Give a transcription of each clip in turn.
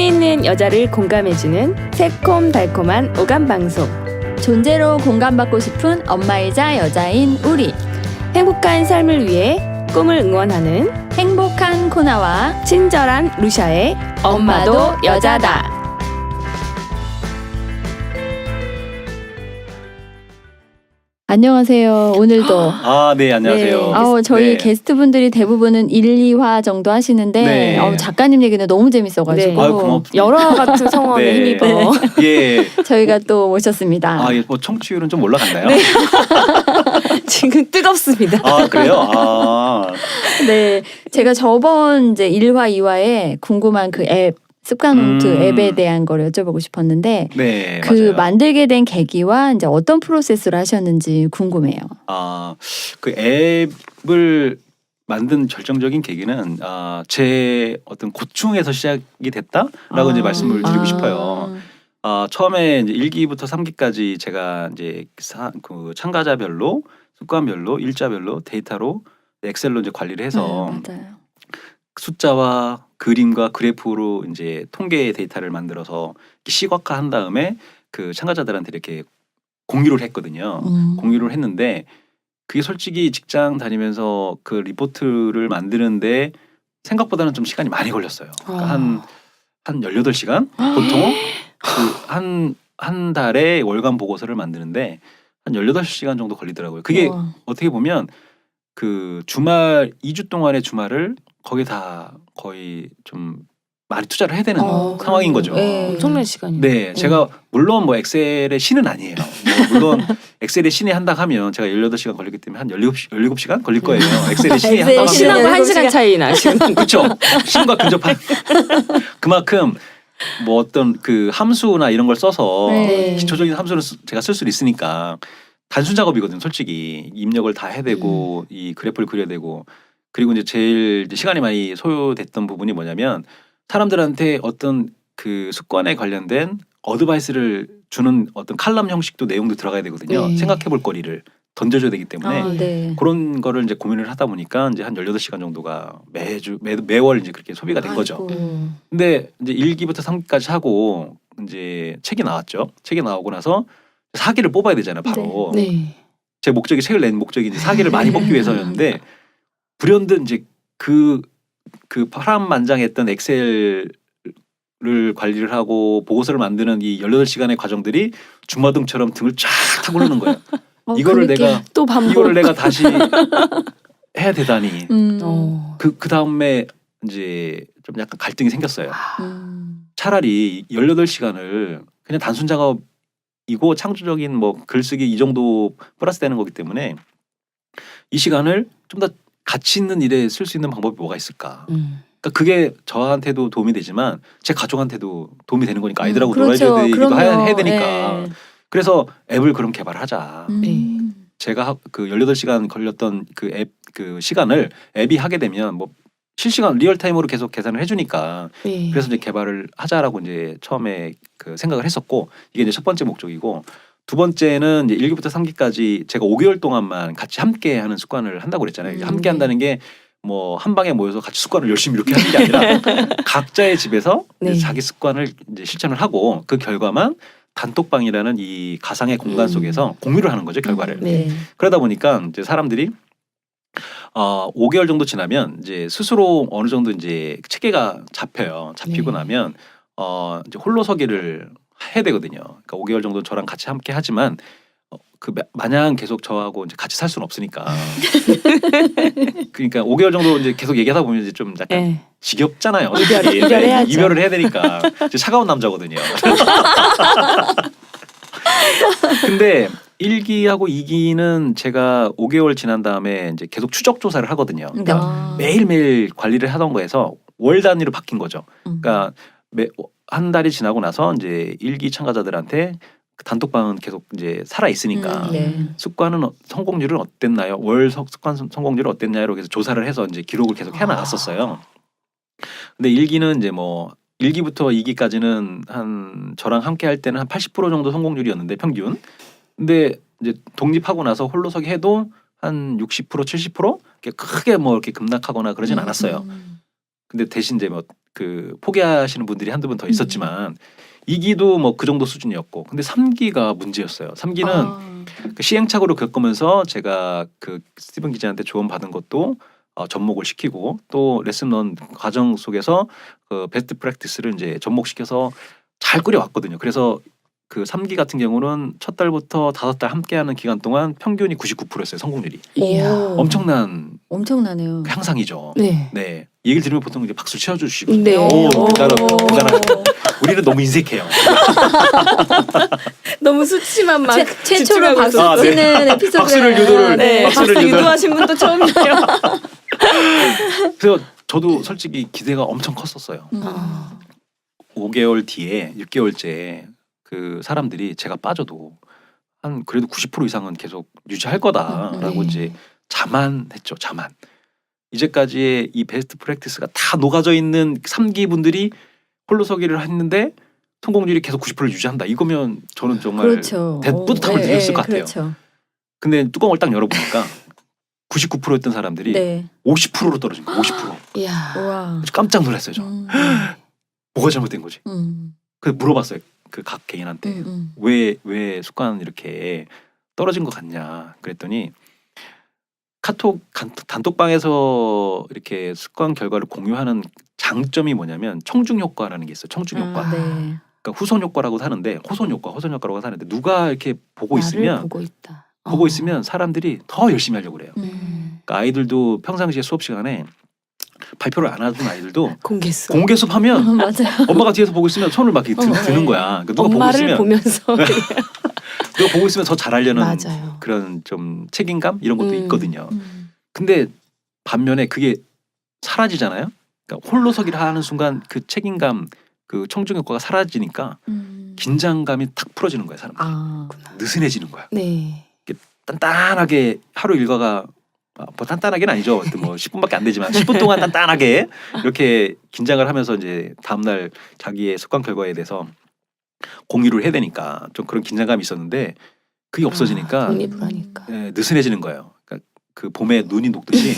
있는 여자를 공감해주는 새콤달콤한 오감방송. 존재로 공감받고 싶은 엄마이자 여자인 우리. 행복한 삶을 위해 꿈을 응원하는 행복한 코나와 친절한 루샤의 엄마도 여자다. 안녕하세요. 오늘도 네, 안녕하세요. 저희 네. 게스트분들이 대부분은 1, 2화 정도 하시는데 네. 작가님 얘기는 너무 재밌어가지고 네. 아유, 고맙습니다. 여러 같은 상황에 네. 힘입어. 예. 저희가 또 모셨습니다. 뭐 청취율은 좀 올라갔나요? 네. 지금 뜨겁습니다. 그래요? 네, 제가 저번 이제 1화, 2화에 궁금한 그 앱, 습관노트 앱에 대한 걸 여쭤보고 싶었는데 네, 그 맞아요. 만들게 된 계기와 이제 어떤 프로세스를 하셨는지 궁금해요. 그 앱을 만든 결정적인 계기는 제 어떤 고충에서 시작이 됐다라고 이제 말씀을 드리고 싶어요. 처음에 이제 1기부터 3기까지 제가 이제 그 참가자별로 습관별로 일자별로 데이터로 엑셀로 이제 관리를 해서 맞아요. 숫자와 그림과 그래프로 이제 통계 데이터를 만들어서 시각화한 다음에 그 참가자들한테 이렇게 공유를 했거든요. 공유를 했는데 그게 솔직히 직장 다니면서 그 리포트를 만드는데 생각보다는 좀 시간이 많이 걸렸어요. 그러니까 한 18시간 보통 한 달에 월간 보고서를 만드는데 한 18시간 정도 걸리더라고요. 그게 어떻게 보면 그 주말 2주 동안의 주말을 거기 다 거의 좀 많이 투자를 해야 되는 상황인 거죠. 네. 엄청난 시간이에요. 네, 제가 물론 뭐 엑셀의 신은 아니에요. 물론 엑셀의 신이 한다 하면 제가 18시간 걸리기 때문에 한 17시간 걸릴 거예요. 엑셀의 신이 한다 하면. 신하고 1시간 차이 나시는. 그렇죠. 신과 근접한 그만큼 뭐 어떤 그 함수나 이런 걸 써서 네. 기초적인 함수를 제가 쓸 수 있으니까 단순 작업이거든요. 솔직히 입력을 다 해야 되고 이 그래프를 그려야 되고 그리고 이제 제일 이제 시간이 많이 소요됐던 부분이 뭐냐면 사람들한테 어떤 그 습관에 관련된 어드바이스를 주는 어떤 칼럼 형식도 내용도 들어가야 되거든요. 네. 생각해볼 거리를 던져줘야 되기 때문에 네. 그런 거를 이제 고민을 하다 보니까 이제 한 18시간 정도가 매월 이제 그렇게 소비가 된 거죠. 근데 이제 1기부터 3기까지 하고 이제 책이 나왔죠. 책이 나오고 나서 4기를 뽑아야 되잖아요. 바로. 네. 제 목적이 책을 낸 목적이 이제 4기를 많이 뽑기 위해서였는데 불현듯 이제 그 파란만장했던 엑셀을 관리를 하고 보고서를 만드는 이 18시간의 과정들이 주마등처럼 등을 쫙 타고 오르는 거예요. 이거를 내가 또 반복. 이거를 내가 다시 해야 되다니. 그 다음에 이제 좀 약간 갈등이 생겼어요. 차라리 18시간을 그냥 단순 작업이고 창조적인 뭐 글쓰기 이 정도 플러스 되는 거기 때문에 이 시간을 좀 더 가치 있는 일에 쓸 수 있는 방법이 뭐가 있을까? 그러니까 그게 저한테도 도움이 되지만 제 가족한테도 도움이 되는 거니까 아이들하고 그렇죠. 놀아줘야 되기도 그럼요. 해야 되니까. 네. 그래서 앱을 그럼 개발하자. 네. 제가 그 18시간 걸렸던 그 앱 그 시간을 앱이 하게 되면 뭐 실시간 리얼타임으로 계속 계산을 해주니까 네. 그래서 이제 개발을 하자라고 이제 처음에 그 생각을 했었고 이게 이제 첫 번째 목적이고 두 번째는 이제 1기부터 3기까지 제가 5개월 동안만 같이 함께 하는 습관을 한다고 그랬잖아요. 함께 한다는 게 뭐 한 방에 모여서 같이 습관을 열심히 이렇게 하는 게 아니라 각자의 집에서 네. 이제 자기 습관을 이제 실천을 하고 그 결과만 단톡방이라는 이 가상의 공간 속에서 공유를 하는 거죠, 결과를. 네. 그러다 보니까 이제 사람들이 5개월 정도 지나면 이제 스스로 어느 정도 이제 체계가 잡히고 네. 나면 이제 홀로서기를 해야 되거든요. 그러니까 5개월 정도 저랑 같이 함께 하지만 마냥 계속 저하고 이제 같이 살 수는 없으니까. 그러니까 5개월 정도 이제 계속 얘기하다 보면 이제 좀 약간 네. 지겹잖아요. 이별해야죠. 이별을 해야 되니까 이제 차가운 남자거든요. 근데 1기하고 2기는 제가 5개월 지난 다음에 이제 계속 추적 조사를 하거든요. 그러니까 매일매일 관리를 하던 거에서 월 단위로 바뀐 거죠. 그러니까 한 달이 지나고 나서 이제 1기 참가자들한테 단톡방은 계속 이제 살아 있으니까 습관은 성공률은 어땠나요? 월 습관 성공률은 어땠나요? 그래서 조사를 해서 이제 기록을 계속 해나갔었어요. 근데 1기는 이제 뭐 1기부터 2기까지는 한 저랑 함께 할 때는 한 80% 정도 성공률이었는데 평균. 근데 이제 독립하고 나서 홀로서기 해도 한 60% 70% 이렇게 크게 뭐 이렇게 급락하거나 그러진 않았어요. 근데 대신 이제 뭐 그 포기하시는 분들이 한두 분 더 있었지만 2기도 뭐 그 정도 수준이었고 근데 3기가 문제였어요. 3기는 그 시행착오를 겪으면서 제가 그 스티븐 기자한테 조언 받은 것도 접목을 시키고 또 레슨런 과정 속에서 그 베스트 프랙티스를 이제 접목시켜서 잘 끓여왔거든요. 그래서 그 3기 같은 경우는 첫 달부터 5달 함께하는 기간 동안 평균이 99%였어요. 성공률이. 이야. 엄청나네요. 향상이죠. 네. 네. 이 얘기를 들으면 보통 이제 박수 쳐주시고. 네. 오, 대단하다. 우리는 너무 인색해요. 너무 수치만 막 최초로 박수 집중하고 네. 치는 에피소드가 박수를 유도를 네. 박수를 박수 유도. 유도하신 분도 처음이에요. 그래서 저도 솔직히 기대가 엄청 컸었어요. 아. 5개월 뒤에 6개월째 그 사람들이 제가 빠져도 한 그래도 90% 이상은 계속 유지할 거다라고 네. 이제 자만했죠. 자만. 이제까지의 이 베스트 프랙티스가 다 녹아져 있는 3기 분들이 홀로서기를 했는데 성공률이 계속 90%를 유지한다. 이거면 저는 정말 그렇죠. 뿌듯함을 느꼈을 것 같아요. 그렇죠. 근데 뚜껑을 딱 열어보니까 99%였던 사람들이 네. 50%로 떨어진 거예요. 50%. 이야. 와. 깜짝 놀랐어요. 저. 뭐가 잘못된 거지? 그래서 물어봤어요. 그 각 개인한테. 왜 습관 이렇게 떨어진 것 같냐 그랬더니 카톡 단톡방에서 이렇게 습관 결과를 공유하는 장점이 뭐냐면 청중 효과라는 게 있어요. 청중 효과. 네. 그러니까 후손 효과라고 하는데 호손 효과라고 하는데 누가 이렇게 보고 나를 있으면 보고 있다. 보고 있으면 사람들이 더 열심히 하려고 그래요. 그러니까 아이들도 평상시에 수업 시간에 발표를 안 하던 아이들도 공개 수업. 공개 수업 하면 맞아요. 엄마가 뒤에서 보고 있으면 손을 막 이렇게 드는 거야. 그러니까 누가 보고 엄마를 있으면 보면서 누가 보고 있으면 더 잘하려는 맞아요. 그런 좀 책임감 이런 것도 음. 있거든요. 근데 반면에 그게 사라지잖아요. 그러니까 홀로서기를 하는 순간 그 책임감, 그 청중 효과가 사라지니까 긴장감이 탁 풀어지는 거예요. 사람. 아. 느슨해지는 거야. 네. 단단하게 하루 일과가 뭐 단단하게는 아니죠. 뭐 10분밖에 안 되지만 10분 동안 단단하게 이렇게 긴장을 하면서 이제 다음날 자기의 습관 결과에 대해서 공유를 해야 되니까 좀 그런 긴장감이 있었는데 그게 없어지니까 독립을 하니까. 네, 느슨해지는 거예요. 그러니까 그 봄에 눈이 녹듯이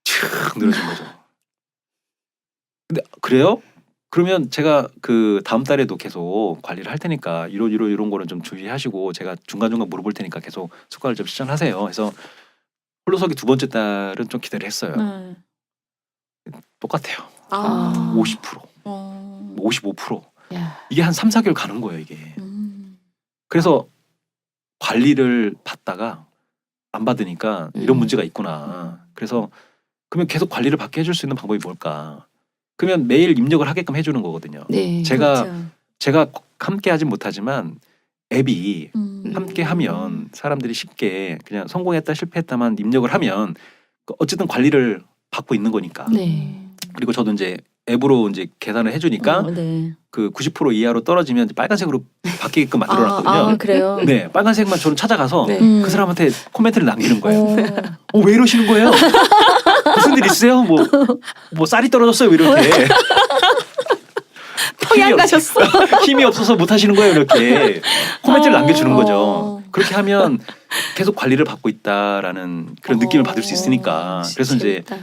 촥 늘어진 거죠. 근데 그래요? 그러면 제가 그 다음 달에도 계속 관리를 할 테니까 이런 거는 좀 주의하시고 제가 중간중간 물어볼 테니까 계속 습관을 좀 실천하세요. 그래서 홀로서기 두 번째 달은 좀 기대를 했어요. 똑같아요. 아. 50%, 55%. 야. 이게 한 3, 4개월 가는 거예요, 이게. 그래서 관리를 받다가 안 받으니까 이런 문제가 있구나. 그래서 그러면 계속 관리를 받게 해줄 수 있는 방법이 뭘까? 그러면 매일 입력을 하게끔 해주는 거거든요. 네. 제가 함께 하진 못하지만 앱이 함께 음. 하면 사람들이 쉽게 그냥 성공했다 실패했다만 입력을 하면 어쨌든 관리를 받고 있는 거니까. 네. 그리고 저도 이제 앱으로 이제 계산을 해주니까 네. 그 90% 이하로 떨어지면 이제 빨간색으로 바뀌게끔 만들어놨거든요. 아, 그래요? 네, 빨간색만 저는 찾아가서 네. 그 사람한테 코멘트를 남기는 거예요. 어. 왜 이러시는 거예요? 무슨 일 있으세요? 뭐 쌀이 떨어졌어요? 왜 이렇게? 평양 가셨어. 힘이 없어서 못 하시는 거예요. 이렇게 코멘트를 남겨주는 거죠. 어. 그렇게 하면 계속 관리를 받고 있다라는 그런 느낌을 받을 수 있으니까. 그래서 이제 재밌다.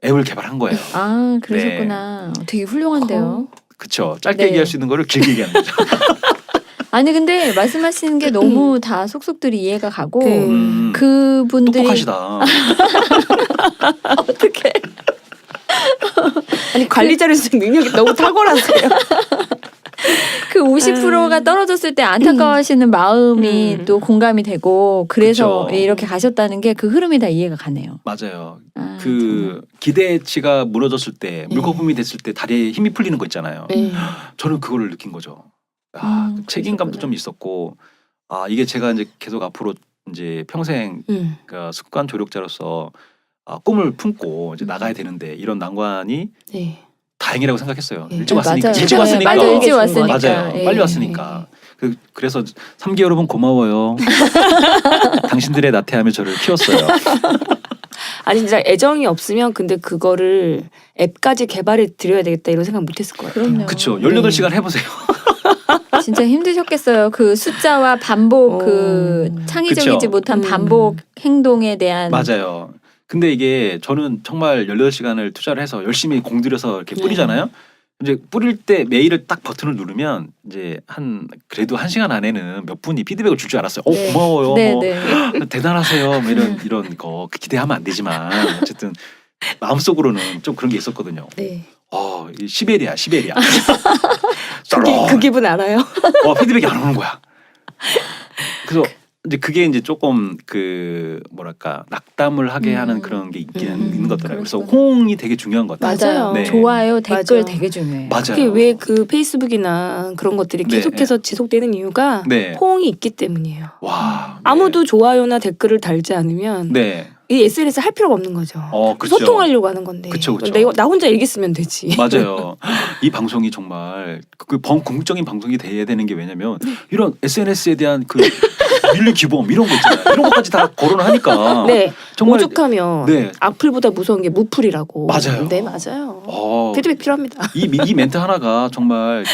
앱을 개발한 거예요. 아, 그러셨구나. 되게 훌륭한데요. 그쵸. 짧게 네. 얘기할 수 있는 거를 길게 얘기하는 거죠. 아니 근데 말씀하시는 게 너무 다 속속들이 이해가 가고 네. 그분들이 똑똑하시다. 어떻게 아니 관리자로서 능력이 너무 탁월하세요. 그 50%가 떨어졌을 때 안타까워하시는 마음이 또 공감이 되고 그래서 그쵸. 이렇게 가셨다는 게 그 흐름이 다 이해가 가네요. 맞아요. 아, 그 기대치가 무너졌을 때 네. 물거품이 됐을 때 다리에 힘이 풀리는 거 있잖아요. 네. 저는 그거를 느낀 거죠. 아, 책임감도 그러셨구나. 좀 있었고 아 이게 제가 이제 계속 앞으로 이제 평생 그 습관 조력자로서 꿈을 품고 이제 나가야 되는데 이런 난관이 네. 다행이라고 생각했어요. 네. 일찍 왔으니까. 맞아요. 일찍 왔으니까. 맞아요. 일찍 왔으니까. 맞아요. 예. 빨리 왔으니까. 그래서 3기 여러분 고마워요. 당신들의 나태함에 저를 키웠어요. 아니 진짜 애정이 없으면 근데 그거를 앱까지 개발해 드려야 되겠다 이런 생각 못했을 거예요. 그럼요. 그쵸. 18시간 해보세요. 진짜 힘드셨겠어요. 그 숫자와 반복 그 오. 창의적이지 그쵸. 못한 반복 행동에 대한 맞아요. 근데 이게 저는 정말 18시간을 투자를 해서 열심히 공들여서 이렇게 뿌리잖아요. 이제 뿌릴 때 메일을 딱 버튼을 누르면 이제 그래도 1시간 안에는 몇 분이 피드백을 줄 줄 알았어요. 네. 고마워요. 네, 뭐 네. 대단하세요. 뭐 이런 거 기대하면 안 되지만 어쨌든 마음속으로는 좀 그런 게 있었거든요. 네. 이 시베리아. 그 기분 알아요? 피드백이 안 오는 거야. 그래서 이제 그게 이제 조금 뭐랄까 낙담을 하게 하는 그런 게 있는 것 같더라고요. 그래서 호응이 되게 중요한 것 같아요. 맞아요. 네. 좋아요, 댓글 맞아. 되게 중요해요. 맞아요. 그게 왜 그 페이스북이나 그런 것들이 네. 계속해서 지속되는 이유가 네. 호응이 있기 때문이에요. 와. 아무도 좋아요나 댓글을 달지 않으면 네. 이 SNS 할 필요가 없는 거죠. 그렇죠. 소통하려고 하는 건데. 그쵸. 나 혼자 일기 쓰면 되지. 맞아요. 이 방송이 정말 궁극적인 방송이 돼야 되는 게 왜냐면 이런 SNS에 대한 밀리 기범 이런 거 있잖아요. 이런 것까지 다 거론을 하니까 네. 정말 오죽하면 네. 악플보다 무서운 게 무플이라고. 맞아요. 네, 맞아요. 피드백 필요합니다. 이 멘트 하나가 정말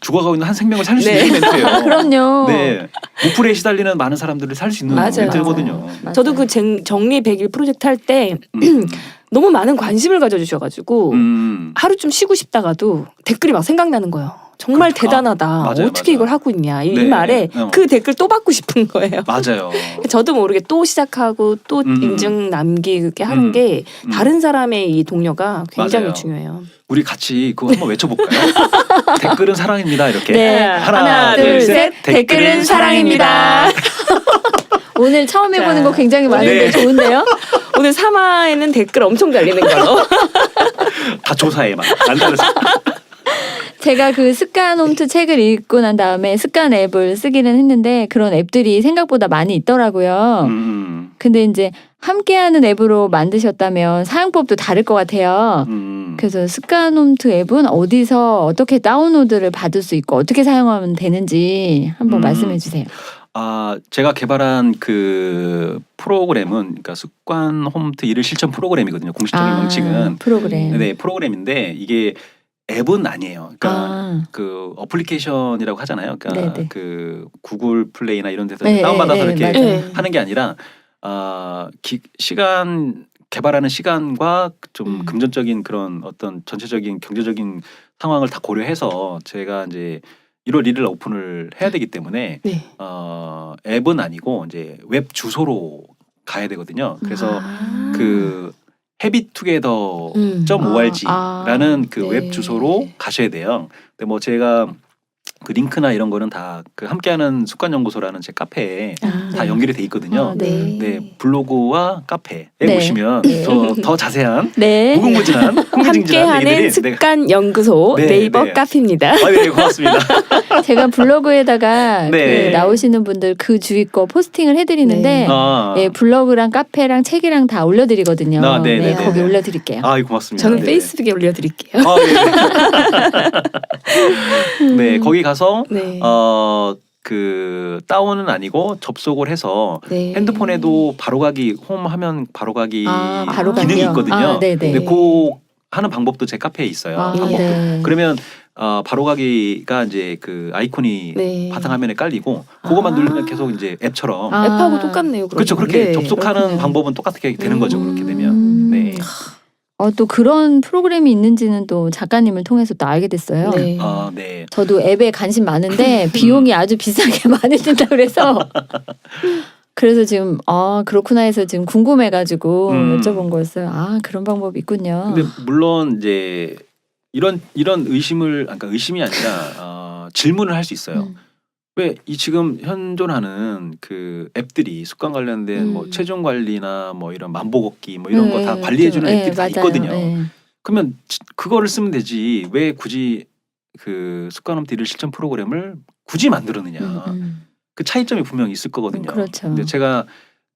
죽어가고 있는 한 생명을 살릴 수 네. 있는 멘트예요. 그럼요. 네. 무플에 시달리는 많은 사람들을 살 수 있는 맞아요. 멘트거든요. 맞아요. 저도 그 정리 100일 프로젝트 할 때 너무 많은 관심을 가져주셔가지고 하루 좀 쉬고 싶다가도 댓글이 막 생각나는 거예요. 정말 그러니까. 대단하다. 맞아요, 어떻게 맞아요. 이걸 하고 있냐. 이 네. 말에 그 댓글 또 받고 싶은 거예요. 맞아요. 저도 모르게 또 시작하고 또 인증 남기게 하는 게 다른 사람의 이 동료가 굉장히 맞아요. 중요해요. 우리 같이 그거 한번 외쳐볼까요? 댓글은 사랑입니다. 이렇게. 네. 하나, 둘, 둘, 셋. 셋. 댓글은 사랑입니다. 오늘 처음 해보는 거 굉장히 많은데 네. 좋은데요? 오늘 3화에는 댓글 엄청 달리는 걸로. 다 조사해만. 안달해서. 제가 그 습관 홈트 책을 읽고 난 다음에 습관 앱을 쓰기는 했는데 그런 앱들이 생각보다 많이 있더라고요. 근데 이제 함께하는 앱으로 만드셨다면 사용법도 다를 것 같아요. 그래서 습관 홈트 앱은 어디서 어떻게 다운로드를 받을 수 있고 어떻게 사용하면 되는지 한번 말씀해 주세요. 제가 개발한 그 프로그램은 그러니까 습관 홈트 일일 실천 프로그램이거든요. 공식적인 명칭은. 프로그램. 네, 프로그램인데 이게 앱은 아니에요. 그러니까 그 어플리케이션이라고 하잖아요. 그러니까 네네. 그 구글 플레이나 이런 데서 네, 다운받아서 네, 이렇게 맞아요. 하는 게 아니라 시간 개발하는 시간과 좀 금전적인 그런 어떤 전체적인 경제적인 상황을 다 고려해서 제가 이제 1월 1일 오픈을 해야 되기 때문에 네. 앱은 아니고 이제 웹 주소로 가야 되거든요. 그래서 아. 그 habittogether.org라는 그 네. 웹 주소로 가셔야 돼요. 근데 뭐 제가 그 링크나 이런 거는 다 그 함께하는 습관연구소라는 제 카페에 다 연결이 돼 있거든요. 네, 블로그와 카페에 네. 보시면 네. 더 자세한 네. 무궁무진한 흥미진진한 함께하는 얘기들이 습관 연구소 네, 네이버 네. 카페입니다. 네, 고맙습니다. 제가 블로그에다가 네. 그 나오시는 분들 그 주위 거 포스팅을 해드리는데 네. 예, 블로그랑 카페랑 책이랑 다 올려드리거든요. 네, 네, 네, 거기 네. 올려드릴게요. 고맙습니다. 저는 네. 페이스북에 올려드릴게요. 네, 거기 가서 네. 그 다운은 아니고 접속을 해서 네. 핸드폰에도 바로가기 홈 하면 바로가기 바로 기능이 가기요? 있거든요. 네네. 근데 그 하는 방법도 제 카페에 있어요. 방법도. 네. 그러면 바로가기가 이제 그 아이콘이 네. 바탕화면에 깔리고 그거만 누르면 계속 이제 앱처럼 앱하고 똑같네요. 그렇죠. 그러면. 그렇게 네, 접속하는 그렇군요. 방법은 똑같게 되는 거죠. 그렇게 되면. 네. 또 그런 프로그램이 있는지는 또 작가님을 통해서 또 알게 됐어요. 네. 네. 저도 앱에 관심 많은데 비용이 아주 비싸게 많이 든다 그래서 그래서 지금 그렇구나 해서 지금 궁금해가지고 여쭤본 거였어요. 그런 방법이 있군요. 근데 물론 이제 이런 의심을 그러니까 의심이 아니라 질문을 할 수 있어요. 왜 이 지금 현존하는 그 앱들이 습관 관련된 뭐 체중 관리나 뭐 이런 만보 걷기 뭐 이런 거 다 관리해주는 앱들이 다 맞아요. 있거든요. 네. 그러면 그거를 쓰면 되지 왜 굳이 그 습관 홈트 일일 실천 프로그램을 굳이 만들었느냐. 그 차이점이 분명히 있을 거거든요. 그렇죠. 근데 제가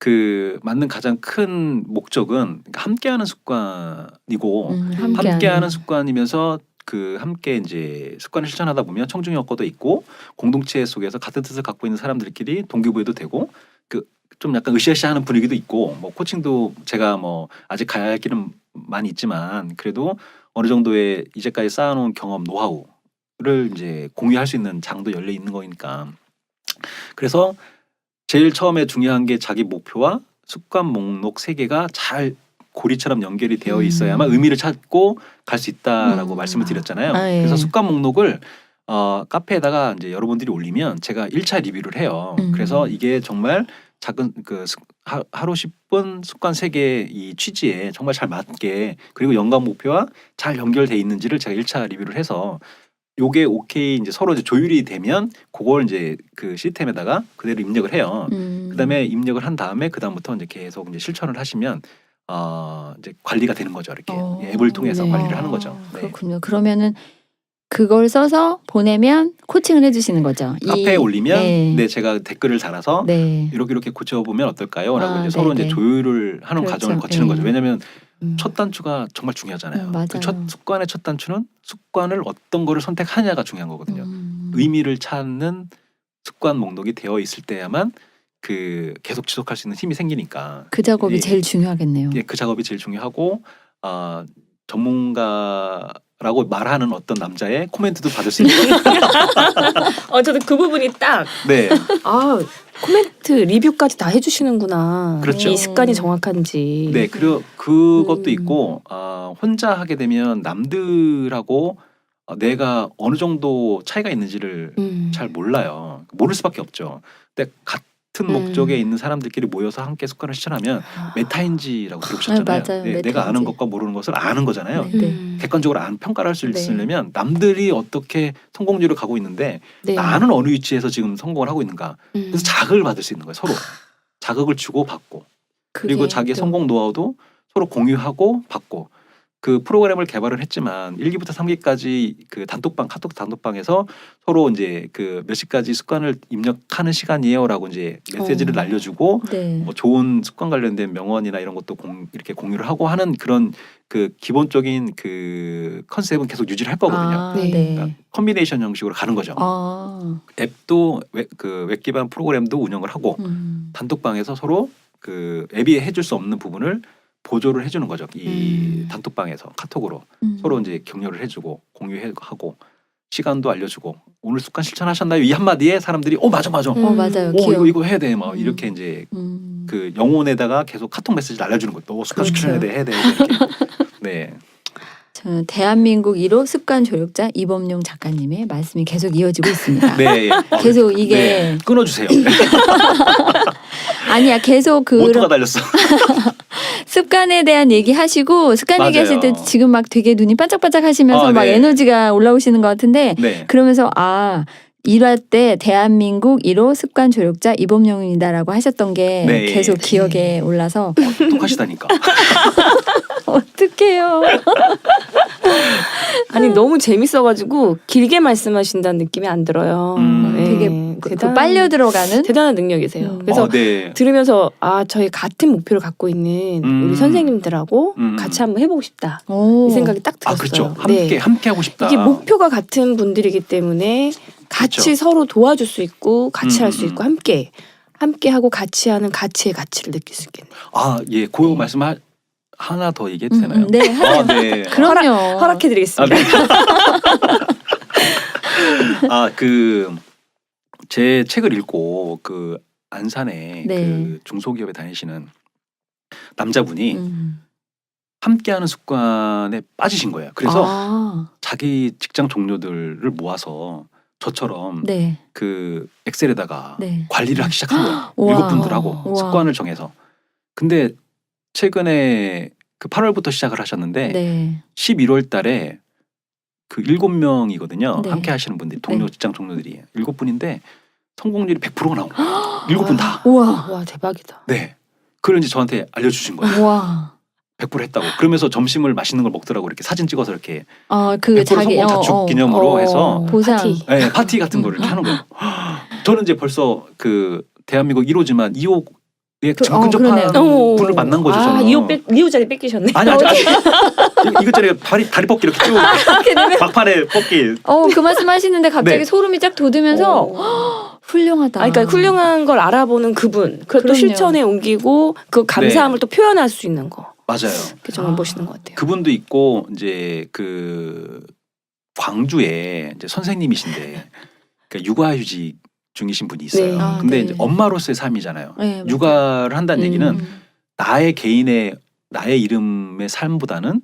그 만든 가장 큰 목적은 함께하는 습관이고 함께하는 습관이면서 그 함께 이제 습관을 실천하다 보면 청중 효과도 있고 공동체 속에서 같은 뜻을 갖고 있는 사람들끼리 동기부여도 되고 그 좀 약간 으쌰으쌰하는 분위기도 있고 뭐 코칭도 제가 뭐 아직 가야 할 길은 많이 있지만 그래도 어느 정도의 이제까지 쌓아놓은 경험 노하우를 이제 공유할 수 있는 장도 열려 있는 거니까 그래서 제일 처음에 중요한 게 자기 목표와 습관 목록 3개가 잘 고리처럼 연결이 되어 있어야만 의미를 찾고 갈 수 있다라고 말씀을 드렸잖아요. 아, 예. 그래서 습관 목록을 카페에다가 이제 여러분들이 올리면 제가 1차 리뷰를 해요. 그래서 이게 정말 작은 하루 10분 습관 세계 이 취지에 정말 잘 맞게 그리고 연간 목표와 잘 연결돼 있는지를 제가 1차 리뷰를 해서 요게 오케이 이제 서로 이제 조율이 되면 그걸 이제 그 시스템에다가 그대로 입력을 해요. 그다음에 입력을 한 다음에 그다음부터 이제 계속 이제 실천을 하시면 이제 관리가 되는 거죠. 이렇게 앱을 통해서 네. 관리를 하는 거죠. 네. 그렇군요. 그러면은 그걸 써서 보내면 코칭을 해주시는 거죠. 카페에 올리면 네. 네, 제가 댓글을 달아서 네. 이렇게 고쳐보면 어떨까요?라고 이제 서로 네네. 이제 조율을 하는 그렇죠. 과정을 거치는 거죠. 네. 왜냐하면 첫 단추가 정말 중요하잖아요. 맞아요. 그 첫 습관의 첫 단추는 습관을 어떤 거를 선택하냐가 중요한 거거든요. 의미를 찾는 습관 목록이 되어 있을 때야만 그 계속 지속할 수 있는 힘이 생기니까 그 작업이 예. 제일 중요하겠네요. 예, 그 작업이 제일 중요하고 전문가라고 말하는 어떤 남자의 코멘트도 받을 수 있는. 저도 그 부분이 딱 네, 코멘트 리뷰까지 다 해주시는구나. 그렇죠. 이 습관이 정확한지. 네, 그리고 그것도 음. 있고 혼자 하게 되면 남들하고 내가 어느 정도 차이가 있는지를 잘 몰라요. 모를 수밖에 없죠. 근데 같은 목적에 있는 사람들끼리 모여서 함께 습관을 실천하면 메타인지라고 들어보셨잖아요. 맞아요. 네, 내가 아는 것과 모르는 것을 아는 거잖아요. 네. 객관적으로 평가를 할 수 네. 있으려면 남들이 어떻게 성공률을 가고 있는데 네. 나는 어느 위치에서 지금 성공을 하고 있는가. 그래서 자극을 받을 수 있는 거예요. 서로 자극을 주고 받고 그리고 자기의 성공 노하우도 서로 공유하고 받고 그 프로그램을 개발을 했지만 1기부터 3기까지 그 카톡 단톡방에서 서로 이제 그 몇 시까지 습관을 입력하는 시간이에요라고 이제 메시지를 날려주고 네. 뭐 좋은 습관 관련된 명언이나 이런 것도 이렇게 공유를 하고 하는 그런 그 기본적인 그 컨셉은 계속 유지를 할 거거든요. 네. 그러니까 컨비네이션 형식으로 가는 거죠. 앱도 웹 기반 프로그램도 운영을 하고 단톡방에서 서로 그 앱이 해줄 수 없는 부분을 보조를 해주는 거죠. 이 단톡방에서 카톡으로 서로 이제 격려를 해주고 공유하고 시간도 알려주고 오늘 습관 실천하셨나요? 이 한마디에 사람들이 맞아. 맞아요. 귀여워. 이거 해야 돼. 막 이렇게 이제 그 영혼에다가 계속 카톡 메시지를 알려주는 거예요. 너 습관 실천해야 돼, 해야 돼. 이렇게. 네. 저는 대한민국 1호 습관 조력자 이범용 작가님의 말씀이 계속 이어지고 있습니다. 네. 계속 이게 네. 끊어주세요. 아니야 계속 모터가 달렸어. 습관에 대한 얘기하시고 습관 맞아요. 얘기하실 때 지금 막 되게 눈이 반짝반짝 하시면서 막 네. 에너지가 올라오시는 것 같은데 네. 그러면서 1화 때 대한민국 1호 습관 조력자 이범용이다라고 하셨던 게 네. 계속 기억에 올라서 똑똑하시다니까. 어떡해요. 아니 너무 재밌어가지고 길게 말씀하신다는 느낌이 안 들어요. 되게 빨려 들어가는 대단한 능력이세요. 그래서 네. 들으면서 저희 같은 목표를 갖고 있는 우리 선생님들하고 같이 한번 해보고 싶다. 오. 이 생각이 딱 들었어요. 그렇죠. 네. 함께 하고 싶다. 이게 목표가 같은 분들이기 때문에 같이 그렇죠. 서로 도와줄 수 있고 같이 할 수 있고 함께 하고 같이 하는 가치의 가치를 느낄 수 있겠네요. 예, 그 말씀 하나 더 얘기해도 되나요? 네. 네. 그럼요. 허락해드리겠습니다. 네. 제 책을 읽고 그 안산에 네. 그 중소기업에 다니시는 남자분이 함께하는 습관에 빠지신 거예요. 그래서 자기 직장 동료들을 모아서 저처럼 네. 그 엑셀에다가 네. 관리를 하기 시작한 거예요. 우와. 7분들하고 우와. 습관을 정해서. 근데 최근에 그 8월부터 시작을 하셨는데 네. 11월 달에 그 7명이거든요. 네. 함께 하시는 분들이 동료 네. 직장 동료들이 7분인데 성공률이 100%가 나온 거예요. 7분 다. 우와. 와 대박이다. 네. 그걸 이제 저한테 알려주신 거예요. 우와. 100% 했다고. 그러면서 점심을 맛있는 걸 먹더라고. 이렇게 사진 찍어서 이렇게 그 100% 자기 성공 자축 기념으로 해서 보상. 파티. 네, 파티 같은 거를 이렇게 하는 거예요. 저는 이제 벌써 그 대한민국 1호지만 2호에 근접한 그러네요. 분을 만난 거죠. 저는. 2호 자리 뺏기셨네. 아니 이것저리 다리 뻗기 이렇게 쭉 막판에 뻗기. 그 말씀하시는데 갑자기 네. 소름이 쫙 돋으면서 훌륭하다. 그러니까 훌륭한 걸 알아보는 그분, 그걸 또 그럼요. 실천에 옮기고 그 감사함을 또 표현할 수 있는 거. 맞아요. 그게 정말 멋있는 것 같아요. 그분도 있고 이제 그 광주에 이제 선생님이신데 그 육아휴직 중이신 분이 있어요. 네. 근데 네. 이제 엄마로서의 삶이잖아요. 네, 육아를 한다는 얘기는 나의 개인의 나의 이름의 삶보다는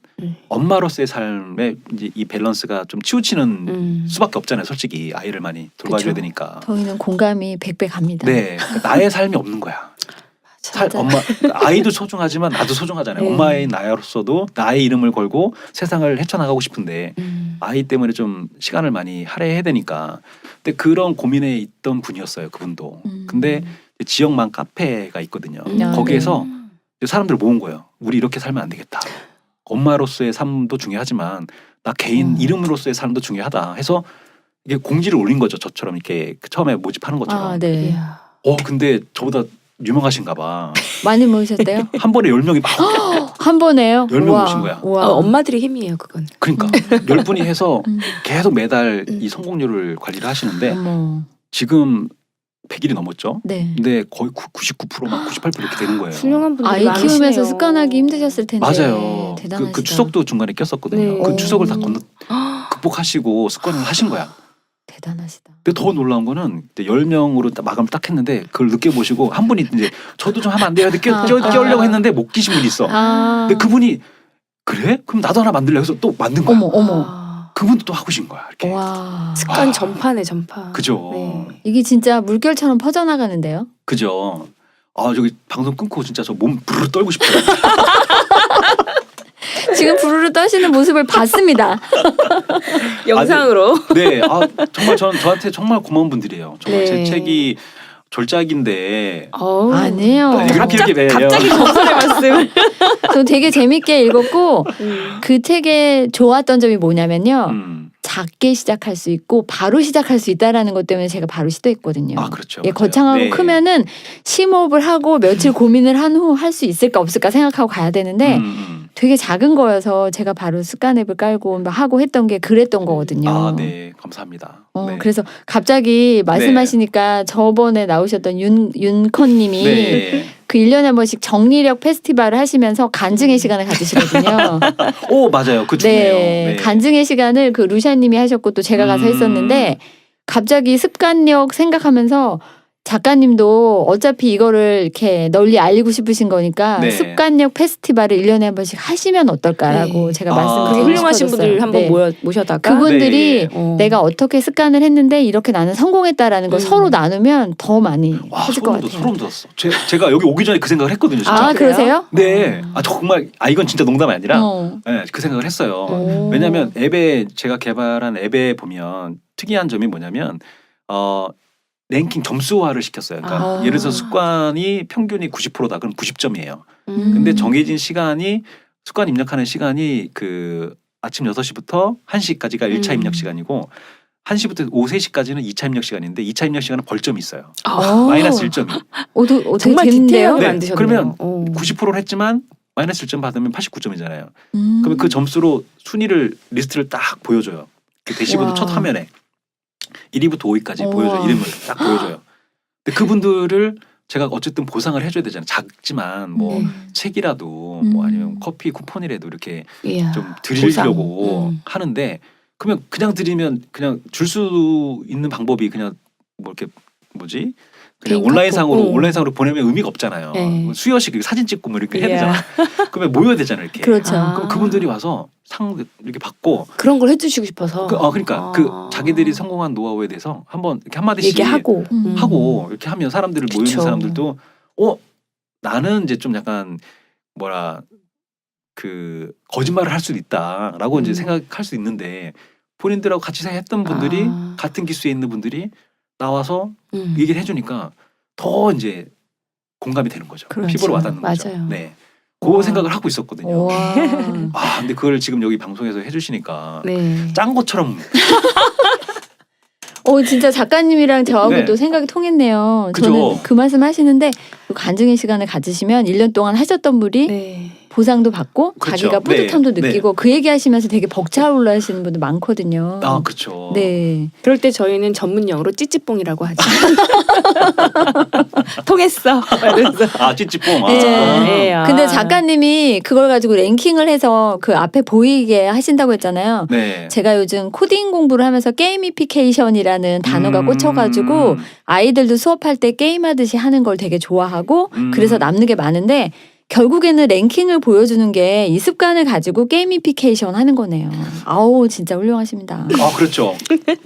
엄마로서의 삶의 이제 이 밸런스가 좀 치우치는 수밖에 없잖아요. 솔직히 아이를 많이 돌봐줘야 그쵸. 되니까. 저희는 공감이 100배 갑니다. 네, 그러니까 나의 삶이 없는 거야. 엄마 아이도 소중하지만 나도 소중하잖아요. 네. 엄마의 나로서도 나의 이름을 걸고 세상을 헤쳐나가고 싶은데 아이 때문에 좀 시간을 많이 할애해야 되니까. 근데 그런 고민에 있던 분이었어요. 그분도. 근데 지역만 카페가 있거든요. 거기에서 사람들을 모은 거예요. 우리 이렇게 살면 안 되겠다. 엄마로서의 삶도 중요하지만 나 개인 이름으로서의 삶도 중요하다 해서 이게 공지를 올린 거죠. 저처럼 이렇게 처음에 모집하는 것처럼. 아, 네. 근데 저보다 유명하신가 봐. 많이 모이셨대요? 한 번에 10명이 막 한 번에요? 10명 우와. 오신 거야. 우와. 엄마들의 힘이에요, 그건. 그러니까 10분이 해서 계속 매달 이 성공률을 관리를 하시는데 어머. 지금 100일이 넘었죠. 네. 근데 거의 99% 막 98% 이렇게 되는 거예요. 훌륭한 분들이 아이 많으시네요. 키우면서 습관하기 힘드셨을 텐데. 맞아요. 대단하시다. 그 추석도 중간에 꼈었거든요. 네. 그 추석을 다 오. 극복하시고 습관을 하신 거야. 대단하시다. 근데 더 놀라운 거는 이제 10명으로 마감을 딱 했는데 그걸 늦게 보시고 한 분이 이제 저도 좀 하면 안 돼요. 끼우려고 했는데 못 끼신 분이 있어. 아. 근데 그분이 그래? 그럼 나도 하나 만들려 해서 또 만든 거야. 어머. 그분도 또 하고 신 거야. 이렇게. 와. 습관 아. 전파네, 전파. 그죠. 네. 이게 진짜 물결처럼 퍼져나가는데요. 그죠. 저기 방송 끊고 진짜 저 몸 부르르 떨고 싶어요. 지금 부르르 떠시는 모습을 봤습니다. 영상으로. 네, 정말 저한테 정말 고마운 분들이에요. 정말 네. 제 책이 졸작인데 아니에요. 아니, 갑자기 이렇게 정선의 말씀을. 저 되게 재밌게 읽었고 그 책에 좋았던 점이 뭐냐면요. 작게 시작할 수 있고 바로 시작할 수 있다라는 것 때문에 제가 바로 시도했거든요. 그렇죠. 예, 맞아요. 거창하고 네. 크면은 심호흡을 하고 며칠 고민을 한 후 할 수 있을까 없을까 생각하고 가야 되는데 되게 작은 거여서 제가 바로 습관 앱을 깔고 하고 했던 게 그랬던 거거든요. 네, 감사합니다. 네. 그래서 갑자기 말씀하시니까 저번에 나오셨던 윤컨님이 네. 그 1년에 한 번씩 정리력 페스티벌을 하시면서 간증의 시간을 가지시거든요. 오, 맞아요. 그 중에요. 네, 간증의 시간을 그 루샤님이 하셨고 또 제가 가서 했었는데 갑자기 습관력 생각하면서 작가님도 어차피 이거를 이렇게 널리 알리고 싶으신 거니까 네. 습관력 페스티벌을 1년에 한 번씩 하시면 어떨까라고 네. 제가 그게 말씀드리고 훌륭하신 싶어졌어요. 분들 한번 네. 모셔다가 그분들이 네. 내가 어떻게 습관을 했는데 이렇게 나는 성공했다라는 걸 서로 나누면 더 많이 와, 해줄 것 같아요. 소름 돋았어. 제가 여기 오기 전에 그 생각을 했거든요. 진짜. 아, 그러세요? 네. 정말 이건 진짜 농담이 아니라 네, 그 생각을 했어요. 오. 왜냐하면 앱에 제가 개발한 앱에 보면 특이한 점이 뭐냐면 랭킹 점수화를 시켰어요. 그러니까 예를 들어서 습관이 평균이 90%다. 그럼 90점이에요. 근데 정해진 시간이 습관 입력하는 시간이 그 아침 6시부터 1시까지가 1차 입력 시간이고 1시부터 오후 3시까지는 2차 입력 시간인데 2차 입력 시간은 벌점이 있어요. 마이너스 1점이. 정말 재밌는데요? 디테일하게 네, 만드셨네요. 그러면 오. 90%를 했지만 마이너스 1점 받으면 89점이잖아요. 그러면 그 점수로 순위를 리스트를 딱 보여줘요. 그 대시보드 와. 첫 화면에 1위부터 5위까지 우와. 보여줘요. 이름을 딱 보여줘요. 근데 그분들을 제가 어쨌든 보상을 해줘야 되잖아요. 작지만 뭐 책이라도 뭐 아니면 커피 쿠폰이라도 이렇게 이야, 좀 드리려고 보상. 하는데 그러면 그냥 드리면 그냥 줄 수 있는 방법이 그냥 뭐 이렇게 뭐지? 그냥 개인 온라인상으로 카톡. 온라인상으로 보내면 의미가 없잖아요. 네. 수여식 사진 찍고 뭐 이렇게 해야 이야. 되잖아. 그러면 모여야 되잖아요. 이렇게. 그렇죠. 그럼 그분들이 와서 상 이렇게 받고 그런 걸 해주시고 싶어서. 그러니까 그 자기들이 성공한 노하우에 대해서 한번 이렇게 한마디씩 얘기하고. 하고 이렇게 하면 사람들을 모이는 그쵸. 사람들도 나는 이제 좀 약간 뭐라 그 거짓말을 할 수도 있다라고 이제 생각할 수 있는데 본인들하고 같이 생각했던 분들이 같은 기수에 있는 분들이 나와서 얘기를 해주니까 더 이제 공감이 되는 거죠. 그렇죠. 피부로 와닿는 거죠. 맞아요. 네. 그 생각을 하고 있었거든요. 와. 근데 그걸 지금 여기 방송에서 해주시니까 네. 짠 것처럼 진짜 작가님이랑 저하고 네. 또 생각이 통했네요. 그죠. 저는 그 말씀 하시는데 그 간증의 시간을 가지시면 1년 동안 하셨던 분이 네. 보상도 받고 그렇죠. 자기가 뿌듯함도 네. 느끼고 그 얘기하시면서 되게 벅차올라 하시는 분들 많거든요. 그렇죠. 네. 그럴 때 저희는 전문 용어로 찌찌뽕이라고 하죠. 통했어. 이러면서. 찌찌뽕. 네. 아. 근데 작가님이 그걸 가지고 랭킹을 해서 그 앞에 보이게 하신다고 했잖아요. 네. 제가 요즘 코딩 공부를 하면서 게이미피케이션이라는 단어가 꽂혀가지고 아이들도 수업할 때 게임하듯이 하는 걸 되게 좋아하고 그래서 남는 게 많은데 결국에는 랭킹을 보여주는 게 이 습관을 가지고 게이미피케이션 하는 거네요. 아우 진짜 훌륭하십니다. 그렇죠.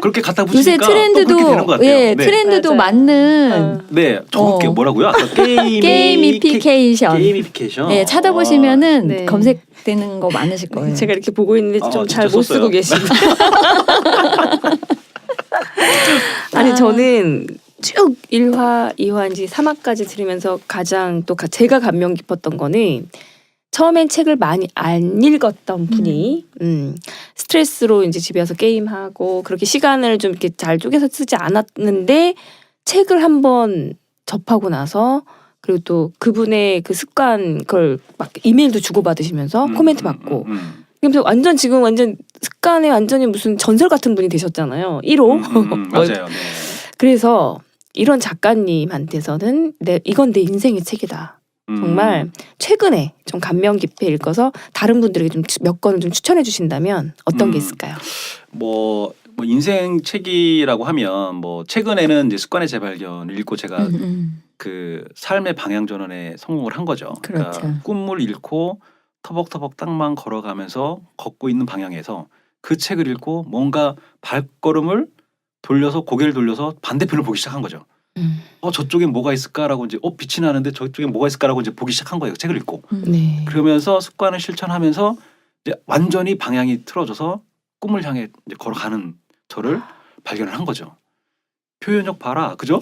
그렇게 갖다 요새 붙이니까 트렌드도 또 그렇게 되는 것 같아요. 예, 네. 트렌드도 맞아요. 맞는 네, 적을게 어. 뭐라고요? 아까 게이미피케이션. 게이미피케이션. 예, 찾아보시면은 네. 검색되는 거 많으실 거예요. 제가 이렇게 보고 있는데 좀 진짜 잘 못 썼어요. 쓰고 계십니다. 아니 아. 저는 쭉 1화, 2화 이제 3화까지 들으면서 가장 또 제가 감명 깊었던 거는 처음엔 책을 많이 안 읽었던 분이 스트레스로 이제 집에 와서 게임하고 그렇게 시간을 좀 이렇게 잘 쪼개서 쓰지 않았는데 책을 한번 접하고 나서 그리고 또 그분의 그 습관 그걸 막 이메일도 주고받으시면서 코멘트 받고 그래서 완전 지금 완전 습관에 완전히 무슨 전설 같은 분이 되셨잖아요. 1호. 맞아요. 네. 그래서 이런 작가님한테서는 이건 내 인생의 책이다. 정말 최근에 좀 감명 깊게 읽어서 다른 분들에게 좀 몇 권을 좀 추천해 주신다면 어떤 게 있을까요? 뭐 인생 책이라고 하면 뭐 최근에는 이제 습관의 재발견을 읽고 제가 그 삶의 방향 전환에 성공을 한 거죠. 그렇죠. 그러니까 꿈을 잃고 터벅터벅 땅만 걸어가면서 걷고 있는 방향에서 그 책을 읽고 뭔가 발걸음을 돌려서 고개를 돌려서 반대편을 보기 시작한 거죠. 저쪽에 뭐가 있을까라고 이제 빛이 나는데 저쪽에 뭐가 있을까라고 이제 보기 시작한 거예요. 책을 읽고. 네. 그러면서 습관을 실천하면서 이제 완전히 방향이 틀어져서 꿈을 향해 이제 걸어가는 저를 발견을 한 거죠. 표현력 봐라, 그죠?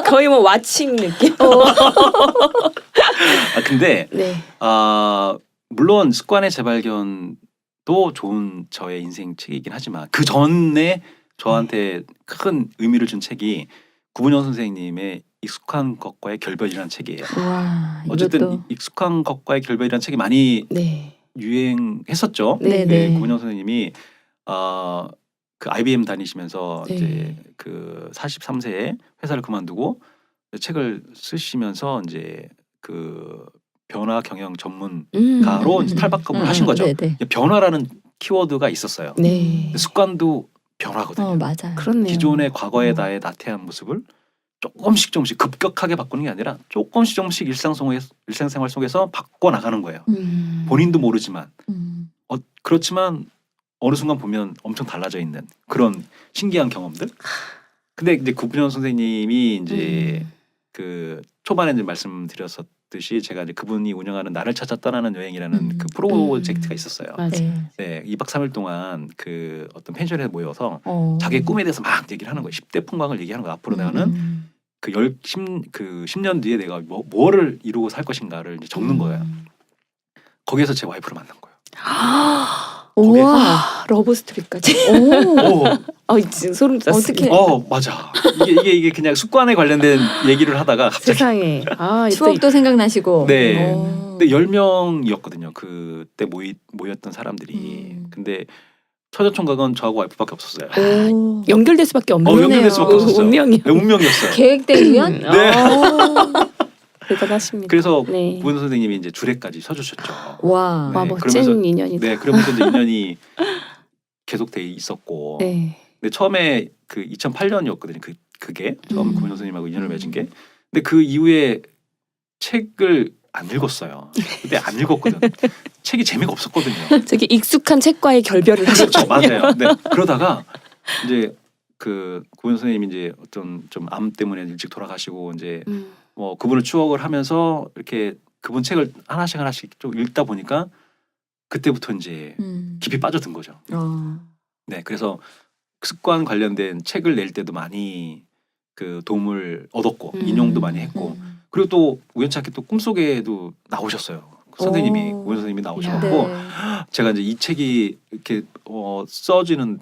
거의 뭐 와칭 느낌. 근데 네. 물론 습관의 재발견도 좋은 저의 인생 책이긴 하지만 그 전에 저한테 큰 의미를 준 책이 구분영 선생님의 익숙한 것과의 결별이라는 책이에요. 와, 어쨌든 이것도 익숙한 것과의 결별이라는 책이 많이 네. 유행했었죠. 네, 네, 네. 구분영 선생님이 그 IBM 다니시면서 네. 이제 그 43세에 회사를 그만두고 책을 쓰시면서 이제 그 변화 경영 전문가로 이제 탈바꿈을 하신 거죠. 네. 변화라는 키워드가 있었어요. 네. 근데 습관도 변화거든요. 맞아요. 그렇네요. 기존의 과거의 나의 나태한 모습을 조금씩 급격하게 바꾸는 게 아니라 조금씩 일상생활 속에서 바꿔 나가는 거예요. 본인도 모르지만 그렇지만 어느 순간 보면 엄청 달라져 있는 그런 신기한 경험들. 근데 이제 구분현 선생님이 이제 그 초반에 이제 말씀드렸었듯이 제가 이제 그분이 운영하는 나를 찾아 떠나는 여행이라는 그 프로젝트가 있었어요. 맞아요. 네, 2박 3일 동안 그 어떤 펜션에 모여서 어. 자기 꿈에 대해서 막 얘기를 하는 거예요. 10대 풍광을 얘기하는 거예요. 앞으로 나는 그 10년 뒤에 내가 뭐를 이루고 살 것인가를 이제 적는 거예요. 거기에서 제 와이프를 만난 거예요. 우와. 러브 스토리까지. 오. 지금 소름 돋았어요. 어떻게? 맞아. 이게 그냥 습관에 관련된 얘기를 하다가 갑자기 세상에. 추억도 생각나시고. 네. 오. 근데 10명이었거든요. 그때 모였던 사람들이. 근데 처자총각은 저하고 와이프밖에 없었어요. 오. 연결될 수밖에 없네요. 연결될 수밖에 없었어요. 운명이요. 네, 운명이었어요. 계획된 우연? 네. 대단하십니다. 그래서 네. 구분 선생님이 이제 주례까지 서주셨죠. 와. 네, 멋진 인연이다. 네, 그러면서 이제 인연이 계속돼 있었고. 네. 근데 처음에 그 2008년이었거든요. 그게 처음 구분 선생님하고 인연을 맺은 게. 근데 그 이후에 책을 안 읽었어요. 그때 안 읽었거든. 책이 재미가 없었거든요. 저기 익숙한 책과의 결별을 그렇죠, 하셨군요. 맞아요. 네, 그러다가 이제 그 구분 선생님이 이제 어떤 좀 암 때문에 일찍 돌아가시고 이제 뭐 그분을 추억을 하면서 이렇게 그분 책을 하나씩 좀 읽다 보니까 그때부터 이제 깊이 빠져든 거죠. 네, 그래서 습관 관련된 책을 낼 때도 많이 그 도움을 얻었고 인용도 많이 했고 그리고 또 우연찮게 또 꿈속에도 나오셨어요. 선생님이 우연 선생님이 나오셔갖고 네. 제가 이제 이 책이 이렇게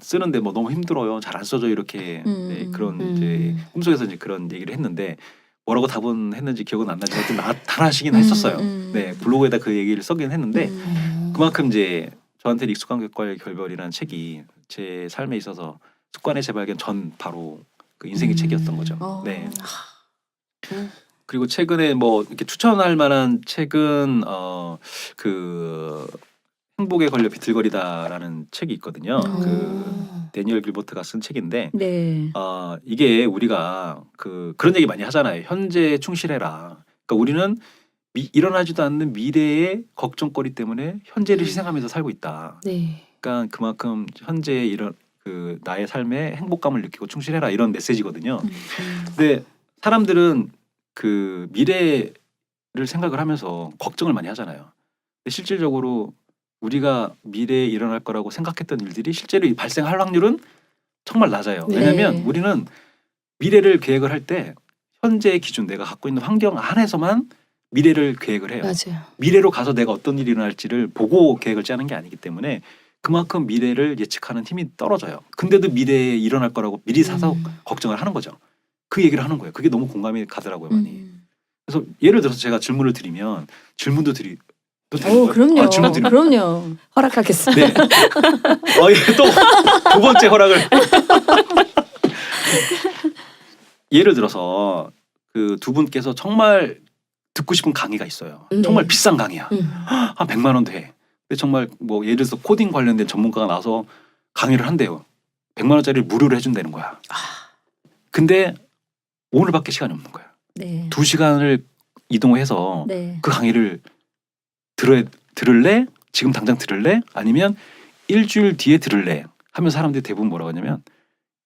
쓰는데 뭐 너무 힘들어요. 잘 안 써져 이렇게 네, 그런 이제 꿈속에서 이제 그런 얘기를 했는데 뭐라고 답은 했는지 기억은 안 나지만 좀 나타나시긴 했었어요. 네, 블로그에다 그 얘기를 써긴 했는데 그만큼 이제 저한테 익숙한 것과의 결별이라는 책이 제 삶에 있어서 습관의 재발견 전 바로 그 인생의 책이었던 거죠. 네. 그리고 최근에 뭐 이렇게 추천할 만한 책은 그 행복에 걸려 비틀거리다라는 책이 있거든요. 그 데니얼 길버트가 쓴 책인데 네. 이게 우리가 그런 얘기 많이 하잖아요. 현재에 충실해라. 그러니까 우리는 일어나지도 않는 미래의 걱정거리 때문에 현재를 희생하면서 살고 있다. 네. 그러니까 그만큼 현재의 이런 그 나의 삶에 행복감을 느끼고 충실해라 이런 메시지거든요. 근데 사람들은 그 미래를 생각을 하면서 걱정을 많이 하잖아요. 근데 실질적으로 우리가 미래에 일어날 거라고 생각했던 일들이 실제로 발생할 확률은 정말 낮아요. 네. 왜냐하면 우리는 미래를 계획을 할 때 현재의 기준 내가 갖고 있는 환경 안에서만 미래를 계획을 해요. 맞아요. 미래로 가서 내가 어떤 일이 일어날지를 보고 계획을 짜는 게 아니기 때문에 그만큼 미래를 예측하는 힘이 떨어져요. 근데도 미래에 일어날 거라고 미리 사서 걱정을 하는 거죠. 그 얘기를 하는 거예요. 그게 너무 공감이 가더라고요, 많이. 그래서 예를 들어서 제가 질문을 드리면 질문도 그럼요. 질문 드리면 그럼요. 허락하겠습니다. 네. 또 두 번째 허락을. 예를 들어서 그 두 분께서 정말 듣고 싶은 강의가 있어요. 정말 네. 비싼 강의야. 한 100만 원도 해. 근데 정말 뭐 예를 들어서 코딩 관련된 전문가가 나와서 강의를 한대요. 100만 원짜리를 무료로 해준다는 거야. 근데 오늘밖에 시간이 없는 거야. 네. 2시간을 이동해서 네. 그 강의를 들을래? 지금 당장 들을래? 아니면 일주일 뒤에 들을래? 하면 사람들이 대부분 뭐라고 하냐면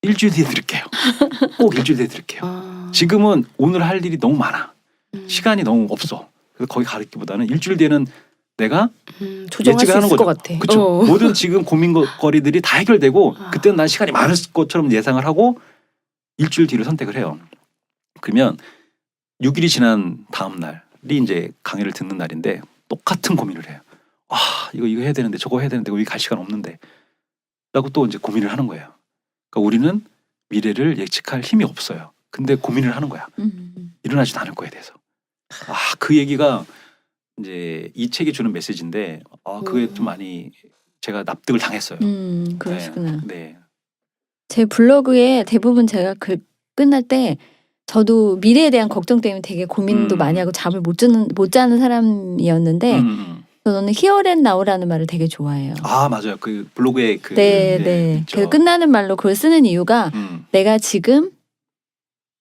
일주일 뒤에 들을게요. 꼭 일주일 뒤에 들을게요. 지금은 오늘 할 일이 너무 많아. 시간이 너무 없어. 그래서 거기 가르치기보다는 일주일 뒤에는 내가 조정할 수 예측을 하는 있을 것 거죠. 같아. 그렇죠. 모든 지금 고민거리들이 다 해결되고 그때는 난 시간이 많을 것처럼 예상을 하고 일주일 뒤를 선택을 해요. 그러면 6일이 지난 다음 날이 이제 강의를 듣는 날인데 똑같은 고민을 해요. 이거 해야 되는데 저거 해야 되는데 여기 갈 시간 없는데 라고 또 이제 고민을 하는 거예요. 그러니까 우리는 미래를 예측할 힘이 없어요. 근데 고민을 하는 거야. 일어나지도 않을 거에 대해서. 그 얘기가 이제 이 책이 주는 메시지인데 그게 좀 많이 제가 납득을 당했어요. 그러시구나. 네. 제 블로그에 대부분 제가 글 끝날 때 저도 미래에 대한 걱정 때문에 되게 고민도 많이 하고 잠을 못 자는 사람이었는데 저는 히어 앤 나우라는 말을 되게 좋아해요. 맞아요. 그 블로그에 그 네. 있죠. 그래서 끝나는 말로 그걸 쓰는 이유가 내가 지금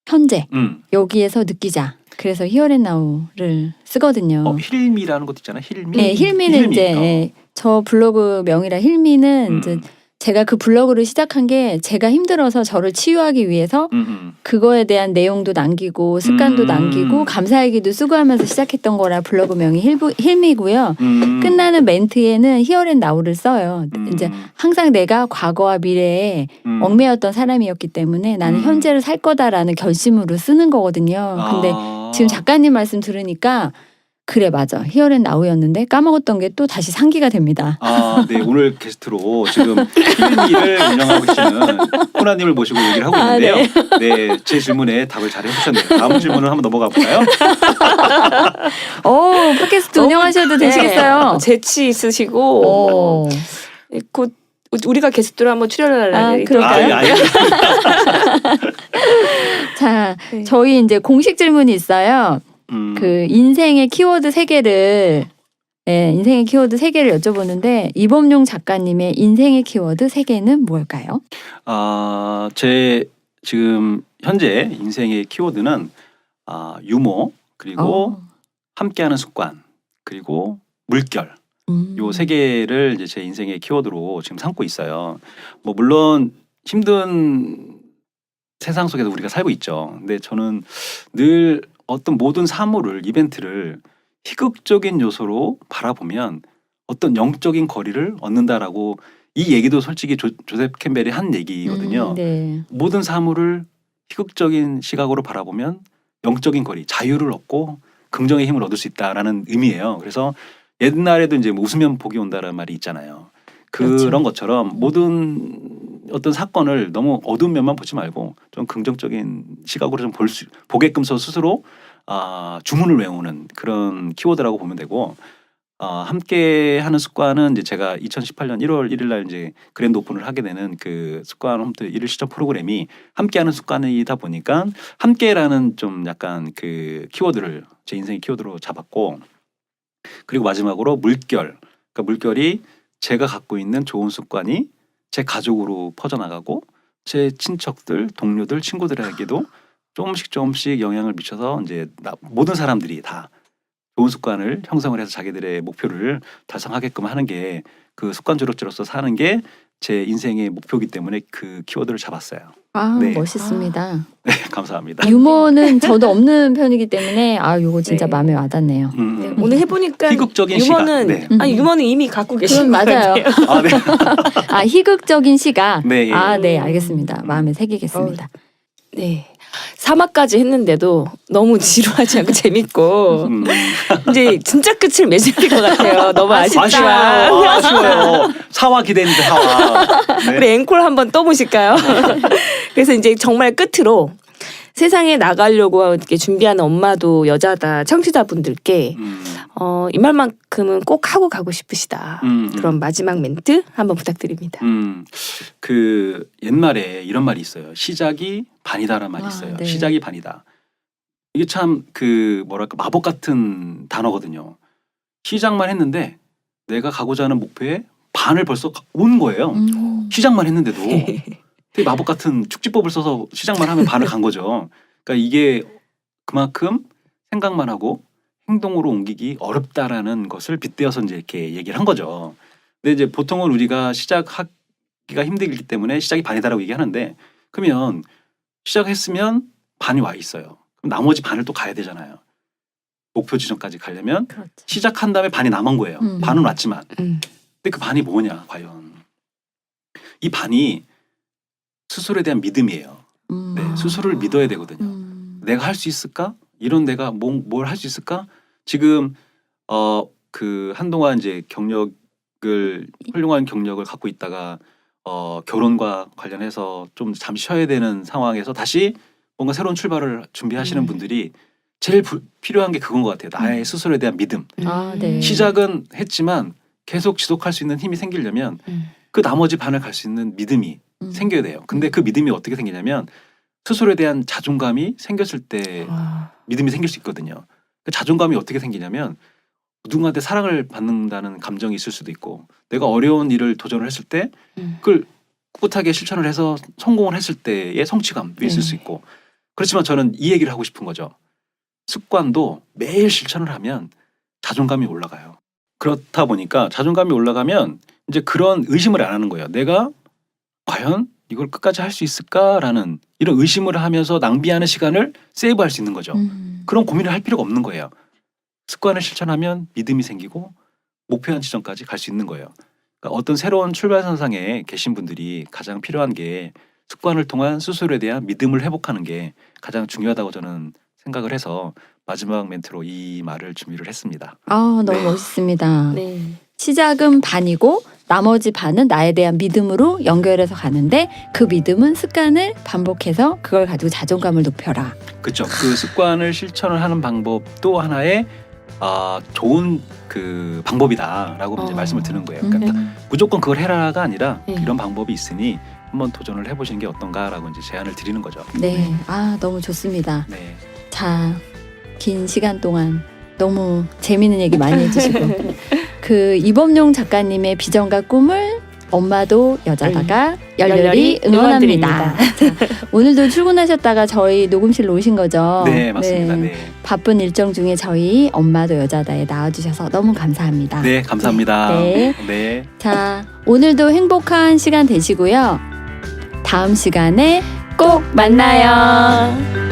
현재 여기에서 느끼자. 그래서 히어 앤 나우를 쓰거든요. 힐미라는 것도 있잖아요. 힐미. 네, 힐미는 이제 저 블로그 명이라 힐미는 이제 제가 그 블로그를 시작한 게 제가 힘들어서 저를 치유하기 위해서 그거에 대한 내용도 남기고 습관도 남기고 감사일기도 쓰고 하면서 시작했던 거라 블로그 명이 힐미고요. 끝나는 멘트에는 히어 앤 나우를 써요. 이제 항상 내가 과거와 미래에 얽매였던 사람이었기 때문에 나는 현재를 살 거다라는 결심으로 쓰는 거거든요. 근데 지금 작가님 말씀 들으니까 그래 맞아. 히어 앤 나우였는데 까먹었던 게 또 다시 상기가 됩니다. 네. 오늘 게스트로 지금 힐미를 운영하고 계시는 호나님을 모시고 얘기를 하고 있는데요. 네. 제 질문에 답을 잘 해주셨네요. 다음 질문을 한번 넘어가 볼까요? 팟캐스트 운영하셔도 되시겠어요. 재치 있으시고 곧 우리가 게스트로 한번 출연을 하려고 그럴까요? 자, 저희 이제 공식 질문이 있어요. 그 인생의 키워드 3개를 인생의 키워드 3개를 여쭤보는데 이범용 작가님의 인생의 키워드 3개는 뭘까요? 제 지금 현재 인생의 키워드는 유머 그리고 함께하는 습관 그리고 물결 요 3개를 이제 제 인생의 키워드로 지금 삼고 있어요. 뭐 물론 힘든 세상 속에서 우리가 살고 있죠. 근데 저는 늘 어떤 모든 사물을 이벤트를 희극적인 요소로 바라보면 어떤 영적인 거리를 얻는다라고 이 얘기도 솔직히 조셉 캠벨이 한 얘기거든요. 모든 사물을 희극적인 시각으로 바라보면 영적인 거리, 자유를 얻고 긍정의 힘을 얻을 수 있다라는 의미예요. 그래서 옛날에도 이제 웃으면 복이 온다라는 말이 있잖아요. 그런 것처럼 모든 어떤 사건을 너무 어두운 면만 보지 말고 좀 긍정적인 시각으로 좀 보게끔서 스스로 주문을 외우는 그런 키워드라고 보면 되고 함께 하는 습관은 이제 제가 2018년 1월 1일 날 이제 그랜드 오픈을 하게 되는 그 습관 홈트 1일 시점 프로그램이 함께하는 습관이다 보니까 함께라는 좀 약간 그 키워드를 제 인생의 키워드로 잡았고 그리고 마지막으로 물결. 그러니까 물결이 제가 갖고 있는 좋은 습관이 제 가족으로 퍼져나가고 제 친척들, 동료들, 친구들에게도 조금씩 영향을 미쳐서 이제 모든 사람들이 다 좋은 습관을 형성을 해서 자기들의 목표를 달성하게끔 하는 게 그 습관주로서 사는 게 제 인생의 목표이기 때문에 그 키워드를 잡았어요. 아, 네. 멋있습니다. 네, 감사합니다. 유머는 저도 없는 편이기 때문에 요거 진짜 네. 마음에 와닿네요. 네, 오늘 해보니까 희극적인 유머는 시각. 네. 아니 유머는 이미 갖고 계신 그건 것 맞아요. 같아요. 아, 네. 희극적인 시각. 네, 예. 네, 알겠습니다. 마음에 새기겠습니다. 네. 3화까지 했는데도 너무 지루하지 않고 재밌고 음. 이제 진짜 끝을 맺을 것 같아요. 너무 아쉽지만 아쉬워요. 사화 기대했는데 사화. 네. 우리 앵콜 한번 떠보실까요? 그래서 이제 정말 끝으로 세상에 나가려고 이렇게 준비하는 엄마도 여자다 청취자분들께 이 말만큼은 꼭 하고 가고 싶으시다. 그런 마지막 멘트 한번 부탁드립니다. 그 옛말에 이런 말이 있어요. 시작이 반이다라는 말이 있어요. 네. 시작이 반이다. 이게 참 그 뭐랄까 마법 같은 단어거든요. 시작만 했는데 내가 가고자 하는 목표에 반을 벌써 온 거예요. 시작만 했는데도 되게 마법 같은 축지법을 써서 시작만 하면 반을 간 거죠. 그러니까 이게 그만큼 생각만 하고 행동으로 옮기기 어렵다라는 것을 빗대어서 이제 이렇게 얘기를 한 거죠. 근데 이제 보통은 우리가 시작하기가 힘들기 때문에 시작이 반이다라고 얘기하는데 그러면 시작했으면 반이 와 있어요. 그럼 나머지 반을 또 가야 되잖아요. 목표 지점까지 가려면 그렇죠. 시작한 다음에 반이 남은 거예요. 반은 왔지만. 음. 근데 그 반이 뭐냐 과연. 이 반이 스스로에 대한 믿음이에요. 네, 스스로를 믿어야 되거든요. 내가 할 수 있을까? 이런 내가 뭘 할 수 있을까? 지금 그 한동안 이제 훌륭한 경력을 갖고 있다가 결혼과 관련해서 좀 잠시 쉬어야 되는 상황에서 다시 뭔가 새로운 출발을 준비하시는 분들이 제일 필요한 게 그건 것 같아요. 나의 스스로에 대한 믿음. 네. 시작은 했지만 계속 지속할 수 있는 힘이 생기려면 그 나머지 반을 갈 수 있는 믿음이 생겨야 돼요. 근데 그 믿음이 어떻게 생기냐면 스스로에 대한 자존감이 생겼을 때 믿음이 생길 수 있거든요. 그 자존감이 어떻게 생기냐면 누군가한테 사랑을 받는다는 감정이 있을 수도 있고 내가 어려운 일을 도전을 했을 때 그걸 꿋꿋하게 실천을 해서 성공을 했을 때의 성취감도 있을 수 있고 그렇지만 저는 이 얘기를 하고 싶은 거죠. 습관도 매일 실천을 하면 자존감이 올라가요. 그렇다 보니까 자존감이 올라가면 이제 그런 의심을 안 하는 거예요. 내가 과연 이걸 끝까지 할 수 있을까라는 이런 의심을 하면서 낭비하는 시간을 세이브할 수 있는 거죠. 그런 고민을 할 필요가 없는 거예요. 습관을 실천하면 믿음이 생기고 목표한 지점까지 갈 수 있는 거예요. 그러니까 어떤 새로운 출발선상에 계신 분들이 가장 필요한 게 습관을 통한 스스로에 대한 믿음을 회복하는 게 가장 중요하다고 저는 생각을 해서 마지막 멘트로 이 말을 준비를 했습니다. 너무 네. 멋있습니다. 네. 시작은 반이고 나머지 반은 나에 대한 믿음으로 연결해서 가는데 그 믿음은 습관을 반복해서 그걸 가지고 자존감을 높여라. 그렇죠. 그 습관을 실천을 하는 방법 또 하나의 좋은 그 방법이다라고 이제 말씀을 드는 거예요. 그러니까 무조건 그걸 해라가 아니라 이런 방법이 있으니 한번 도전을 해보시는 게 어떤가라고 이제 제안을 드리는 거죠. 네, 너무 좋습니다. 네. 자, 긴 시간 동안 너무 재미있는 얘기 많이 해주시고 그 이범용 작가님의 비전과 꿈을 엄마도 여자다가 열렬히 응원합니다. 자, 오늘도 출근하셨다가 저희 녹음실로 오신 거죠? 네, 맞습니다. 네. 바쁜 일정 중에 저희 엄마도 여자다에 나와주셔서 너무 감사합니다. 네, 감사합니다. 네. 네. 자, 오늘도 행복한 시간 되시고요. 다음 시간에 꼭 만나요.